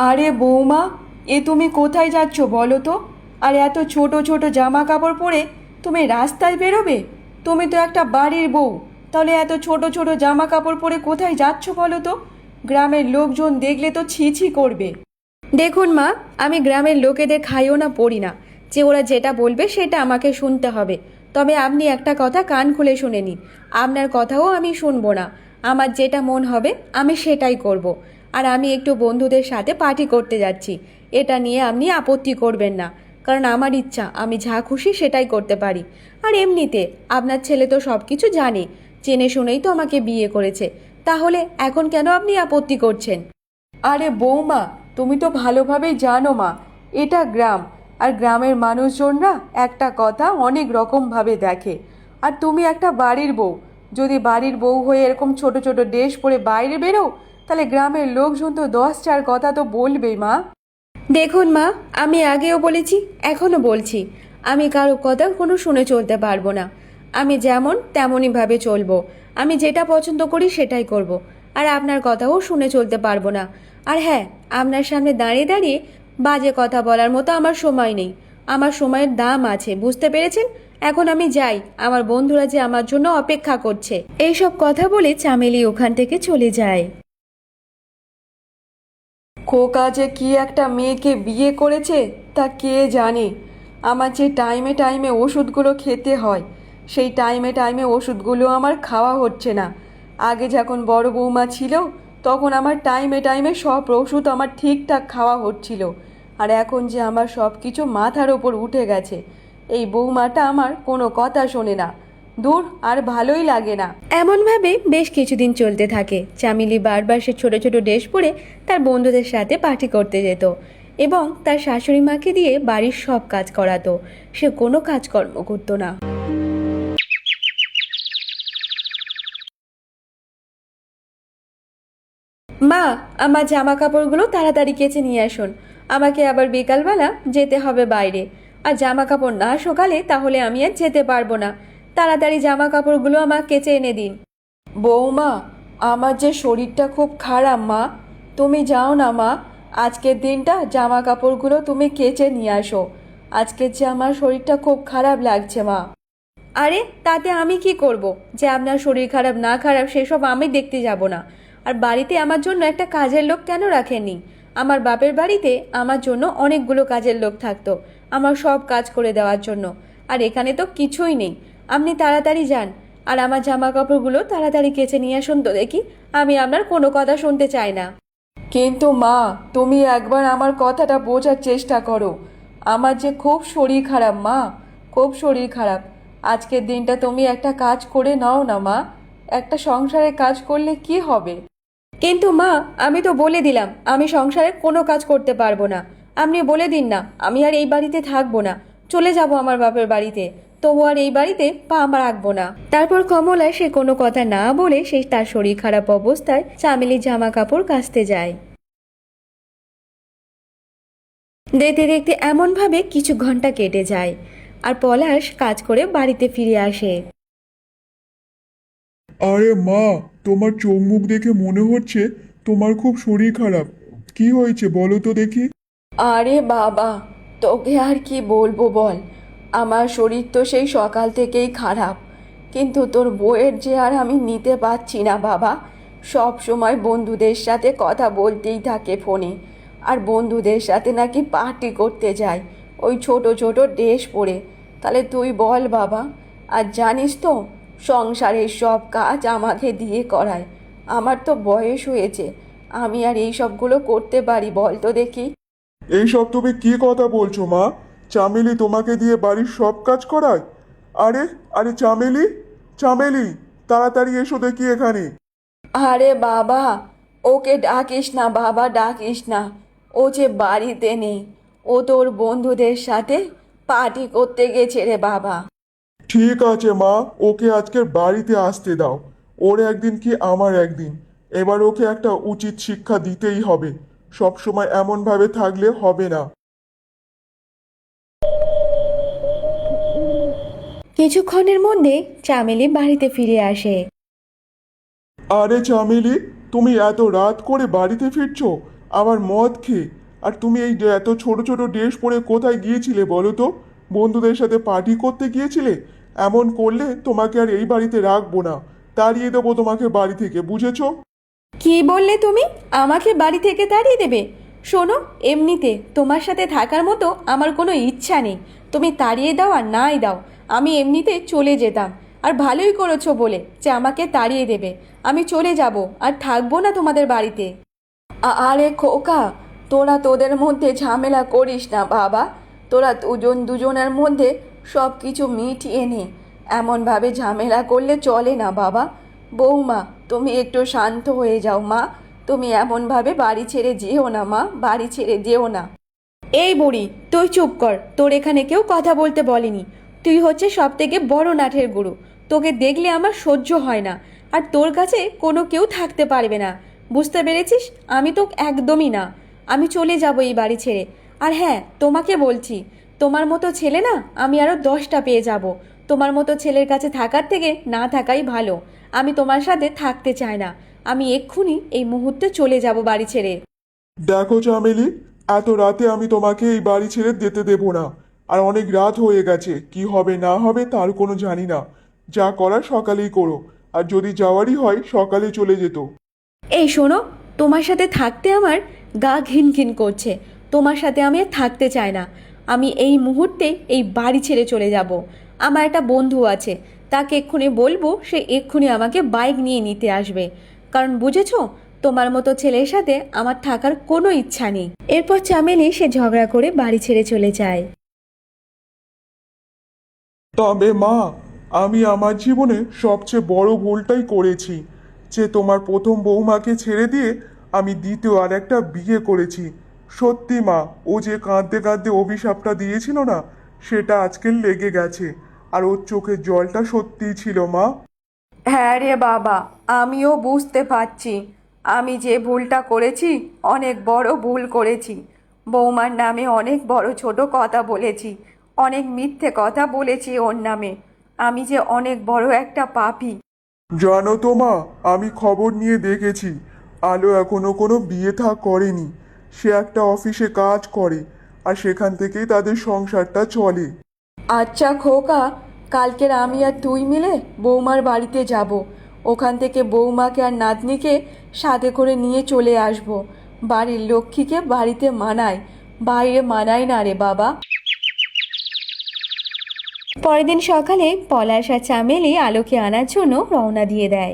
আরে বৌমা, এ তুমি কোথায় যাচ্ছ বলো তো? আর এত ছোট ছোট জামা কাপড় পরে তুমি রাস্তায় বেরোবে? তুমি তো একটা বাড়ির বউ, তাহলে এত ছোট ছোট জামা কাপড় পরে কোথায় যাচ্ছ বলো তো? গ্রামের লোকজন দেখলে তো ছি ছি করবে। দেখুন মা, আমি গ্রামের লোকেদের খাইও না পড়ি না যে ওরা যেটা বলবে সেটা আমাকে শুনতে হবে। তবে আপনি একটা কথা কান খুলে শুনে নিন, আপনার কথাও আমি শুনবো না। আমার যেটা মন হবে আমি সেটাই করব। আর আমি একটু বন্ধুদের সাথে পার্টি করতে যাচ্ছি, এটা নিয়ে আপনি আপত্তি করবেন না। কারণ আমার ইচ্ছা আমি যা খুশি সেটাই করতে পারি। আর এমনিতে আপনার ছেলে তো সব কিছু জানে, জেনে শুনেই তো আমাকে বিয়ে করেছে। তাহলে এখন কেন আপনি আপত্তি করছেন? আরে বৌমা, তুমি তো ভালোভাবেই জানো মা, এটা গ্রাম। আর গ্রামের মানুষজনরা একটা কথা অনেক রকমভাবে দেখে। আর তুমি একটা বাড়ির বউ, যদি বাড়ির বউ হয়ে এরকম ছোট ছোট ড্রেস পরে বাইরে বেরো, তাহলে গ্রামের লোকজন তো 10 কথা তো বলবেই মা। দেখুন মা, আমি আগেও বলেছি, এখনও বলছি, আমি কারো কথা কোনো শুনে চলতে পারবো না। আমি যেমন তেমনইভাবে চলবো। আমি যেটা পছন্দ করি সেটাই করব। আর আপনার কথাও শুনে চলতে পারবো না। আর হ্যাঁ, আপনার সামনে দাঁড়িয়ে দাঁড়িয়ে বাজে কথা বলার মতো আমার সময় নেই। আমার সময়ের দাম আছে, বুঝতে পেরেছেন? এখন আমি যাই, আমার বন্ধুরা যে আমার জন্য অপেক্ষা করছে। এইসব কথা বলে চামেলি ওখান থেকে চলে যায়। খোকা যে কি একটা মেয়েকে বিয়ে করেছে তা কে জানে। আমার যে টাইমে টাইমে ওষুধগুলো খেতে হয়, সেই টাইমে টাইমে ওষুধগুলো আমার খাওয়া হচ্ছে না। আগে যখন বড় বৌমা ছিল তখন আমার টাইমে টাইমে সব ওষুধ আমার ঠিকঠাক খাওয়া হচ্ছিল। আর এখন যে আমার সব কিছু মাথার ওপর উঠে গেছে, এই বৌমাটা আমার কোনো কথা শোনে না। দূর, আর ভালোই লাগে না। এমনভাবে বেশ কিছুদিন চলতে থাকে। চামেলি বারবার সে ছোট ছোট ড্রেস পরে তার বন্ধুদের সাথে পার্টি করতে যেত এবং তার শাশুড়ি মাকে দিয়ে বাড়ির সব কাজ করাতো। সে কোনো কাজকর্ম করতো না। মা, আমার জামা কাপড়গুলো তাড়াতাড়ি কেচে নিয়ে আসুন। আমাকে আবার বিকালবেলা যেতে হবে বাইরে। আর জামা কাপড় না শুকালে তাহলে আমি আর যেতে পারবো না। তাড়াতাড়ি জামা কাপড়গুলো আমার কেচে এনে দিন। বৌমা, আমার যে শরীরটা খুব খারাপ মা, তুমি যাও না মা, আজকের দিনটা জামা কাপড়গুলো তুমি কেচে নিয়ে আসো। আজকের যে আমার শরীরটা খুব খারাপ লাগছে মা। আরে তাতে আমি কি করব? যে আপনার শরীর খারাপ না খারাপ সেসব আমি দেখতে যাব না। আর বাড়িতে আমার জন্য একটা কাজের লোক কেন রাখেননি? আমার বাপের বাড়িতে আমার জন্য অনেকগুলো কাজের লোক থাকতো, আমার সব কাজ করে দেওয়ার জন্য। আর এখানে তো কিছুই নেই। আপনি তাড়াতাড়ি যান, আর আমার জামা কাপড়গুলো তাড়াতাড়ি কেচে নিয়ে আসুন তো দেখি। আমি আপনার কোনো কথা শুনতে চাই না। কিন্তু মা, তুমি একবার আমার কথাটা বোঝার চেষ্টা করো। আমার যে খুব শরীর খারাপ মা, খুব শরীর খারাপ। আজকের দিনটা তুমি একটা কাজ করে নাও না মা। একটা সংসারের কাজ করলে কি হবে? কিন্তু মা, আমি তো বলে দিলাম আমি সংসারে কোনো কাজ করতে পারবো না। আপনি বলে দিন না, আমি আর এই বাড়িতে থাকবো না, চলে যাব আমার বাপের বাড়িতে। তবু আর এই বাড়িতে পা রাখবো না। তারপর কমলা সে কোনো কথা না বলে সে তার শরীর খারাপ অবস্থায় চামেলির জামা কাপড় কাচতে যায়। দেখতে দেখতে এমনভাবে কিছু ঘন্টা কেটে যায়, আর পলাশ কাজ করে বাড়িতে ফিরে আসে। আরে মা, তোমার চোখ মুখ দেখে মনে হচ্ছে তোমার খুব শরীর খারাপ। কি হয়েছে বলো তো দেখি। আরে বাবা, তোকে আর কি বলবো বল। আমার শরীর তো সেই সকাল থেকেই খারাপ, কিন্তু তোর বউয়ের যে আর আমি নিতে পারছি না বাবা। সব সময় বন্ধুদের সাথে কথা বলতেই থাকে ফোনে, আর বন্ধুদের সাথে নাকি পার্টি করতে যায় ওই ছোট ছোট ড্রেস পরে। তাহলে তুই বল বাবা। আর জানিস তো, সংসারের সব কাজ আমাকে দিয়ে করায়। আমার তো বয়স হয়েছে, আমি আর এই সবগুলো করতে পারি বল তো দেখি? এইসব তুমি কি কথা বলছো মা? চামেলি তোমাকে দিয়ে বাড়ির সব কাজ করায়? আরে আরে চামেলি, চামেলি, তাড়াতাড়ি এসো দেখি এখানে। আরে বাবা, ওকে ডাকিস না বাবা, ডাকিস না। ও যে বাড়িতে নেই, ও তোর বন্ধুদের সাথে পার্টি করতে গেছে রে বাবা। ঠিক আছে মা, ওকে আজকের বাড়িতে আসতে দাও। ওর একদিন কি আমার একদিন। এবার ওকে একটা উচিত শিক্ষা দিতেই হবে। সব সময় এমনভাবে থাকলে হবে না। কিছুক্ষণের মধ্যে চামেলি বাড়িতে ফিরে আসে। আরে চামেলি, তুমি এত রাত করে বাড়িতে ফিরছো? আবার মদ খেয়ে। আর তুমি এই যে এত ছোট ছোট ড্রেস পরে কোথায় গিয়েছিলে বলো তো? বন্ধুদের সাথে পার্টি করতে গিয়েছিলে? এমন করলে তোমাকে আর এই বাড়িতে রাখবো না, তাড়িয়ে দেবো তোমাকে বাড়ি থেকে, বুঝেছো? কি বললে তুমি? আমাকে বাড়ি থেকে তাড়িয়ে দেবে? শোনো, এমনিতে তোমার সাথে থাকার মতো আমার কোনো ইচ্ছা নেই। তুমি তাড়িয়ে দাও আর নাই দাও, আমি এমনিতে চলে যেতাম। আর ভালোই করেছো বলে যে আমাকে তাড়িয়ে দেবে। আমি চলে যাব আর থাকবো না তোমাদের বাড়িতে। আরে খোকা, তোরা তোদের মধ্যে ঝামেলা করিস না বাবা। তোরা দুজনের মধ্যে সব কিছু মিটিয়ে নে। এমনভাবে ঝামেলা করলে চলে না বাবা। বৌমা, তুমি একটু শান্ত হয়ে যাও মা। তুমি এমনভাবে বাড়ি ছেড়ে যেও না মা, বাড়ি ছেড়ে যেও না। এই বুড়ি, তুই চুপ কর। তোর এখানে কেউ কথা বলতে বলেনি। তুই হচ্ছে সব থেকে বড় নাঠের গুরু। তোকে দেখলে আমার সহ্য হয় না। আর তোর কাছে কোনো কেউ থাকতে পারবে না। বুঝতে পেরেছিস? আমি তো একদমই না। আমি চলে যাব এই বাড়ি ছেড়ে। আর হ্যাঁ, তোমাকে বলছি, তোমার মতো ছেলে না আমি আরও 10টা পেয়ে যাব। তোমার মতো ছেলের কাছে থাকার থেকে না থাকাই ভালো। আমি তোমার সাথে থাকতে চাই না। আমি এক্ষুনি এই মুহূর্তে চলে যাব বাড়ি ছেড়ে। দেখো চামেলি, এত রাতে আমি তোমাকে এই বাড়ি ছেড়ে যেতে দেবো না। আর অনেক রাত হয়ে গেছে, কি হবে না হবে তার কোনো জানি না। যা করার সকালেই করো। আর যদি যাওয়ারই হয় সকালে চলে যেত। এই শোনো, তোমার সাথে থাকতে আমার গা ঘিন ঘিন করছে। তোমার সাথে আমি আর থাকতে চাই না। আমি এই মুহূর্তে এই বাড়ি ছেড়ে চলে যাব। আমার একটা বন্ধু আছে, তাকে এক্ষুনি বলবো, সে এক্ষুনি আমাকে বাইক নিয়ে নিতে আসবে। কারণ বুঝেছো, তোমার মতো ছেলের সাথে আমার থাকার কোনো ইচ্ছা নেই। এরপর চামেলি সে ঝগড়া করে বাড়ি ছেড়ে চলে যায়। তবে মা, আমি আমার জীবনে সবচেয়ে বড় ভুলটাই করেছি, যে তোমার প্রথম বৌমাকে ছেড়ে দিয়ে আমি দ্বিতীয় আর একটা বিয়ে করেছি। সত্যি মা, ও যে কাঁদতে কাঁদতে অভিশাপটা দিয়েছিল না, সেটা আজকে লেগে গেছে। আর ওর চোখের জলটা সত্যিই ছিল মা। হ্যাঁ রে বাবা, আমিও বুঝতে পারছি। আমি যে ভুলটা করেছি, অনেক বড় ভুল করেছি। বৌমার নামে অনেক বড় ছোট কথা বলেছি, অনেক মিথ্যে কথা বলেছি ওর নামে। আমি যে অনেক বড় একটা পাপী। জানো তো মা, আমি খবর নিয়ে দেখেছি, আলো এখনো কোনো বিয়ে থা করেনি। সে একটা অফিসে কাজ করে, আর সেখান থেকেই তাদের সংসারটা চলে। আচ্ছা খোকা, কালকের আমি আর তুই মিলে বৌমার বাড়িতে যাব। ওখান থেকে বৌমাকে আর নাতনিকে সাথে করে নিয়ে চলে আসব। বাড়ির লক্ষ্মীকে বাড়িতে মানায়, বাইরে মানায় না রে বাবা। পরের দিন সকালে পলাশ আর চামেলি আলোকে আনার জন্য রওনা দিয়ে দেয়।